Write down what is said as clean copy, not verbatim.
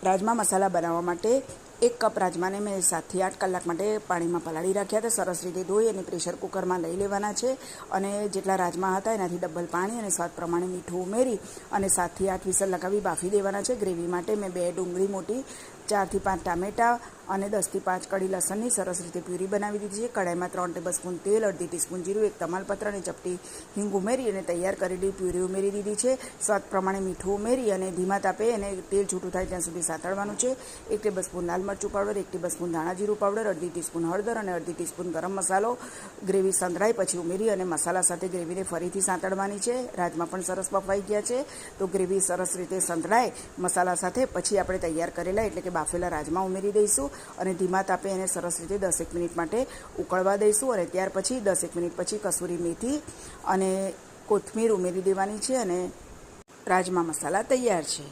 રાજમા મસાલા બનાવવા માટે 1 કપ રાજમાને મેં 7 થી 8 કલાક માટે પાણીમાં પલાળી રાખ્યા હતા. સરસ રીતે ધોઈ અને પ્રેશર કુકરમાં લઈ લેવાના છે અને જેટલા રાજમા હતા એનાથી ડબલ પાણી અને સ્વાદ પ્રમાણે મીઠું ઉમેરી અને 7 થી 8 વિસલ લગાવી બાફી દેવાના છે. ગ્રેવી માટે મેં 2 ડુંગળી મોટી, 4 થી 5 ટામેટાં અને 10 થી 5 કળી લસણની સરસ રીતે પ્યુરી બનાવી દીધી છે. કડાઈમાં 3 ટેબલસ્પૂન તેલ, અડધી ટીસ્પૂન જીરું, 1 તમાલપત્ર અને ચપટી હિંગ ઉમેરી અને તૈયાર કરેલી પ્યુરી ઉમેરી દીધી છે. સ્વાદ પ્રમાણે મીઠું ઉમેરી અને ધીમા તાપે એને તેલ છૂટું થાય ત્યાં સુધી સાતળવાનું છે. 1 ટેબલસ્પૂન લાલ મરચું પાવડર, 1 ટેબલસ્પૂન ધાણા જીરું પાવડર, અડધી ટીસ્પૂન હળદર અને અડધી ટીસ્પૂન ગરમ મસાલો ગ્રેવી સંતળાય પછી ઉમેરી અને મસાલા સાથે ગ્રેવીને ફરીથી સાંતળવાની છે. રાજમા પણ સરસ બફાઈ ગયા છે તો ગ્રેવી સરસ રીતે સંતળાય મસાલા સાથે પછી આપણે તૈયાર કરેલા એટલે કે બાફેલા રાજમા ઉમેરી દઈશું અને ધીમા તાપે એને સરસ રીતે 10 મિનિટ માટે ઉકળવા દઈશું અને ત્યાર પછી 10 મિનિટ પછી કસૂરી મેથી અને કોથમીર ઉમેરી દેવાની છે અને રાજમા મસાલા તૈયાર છે.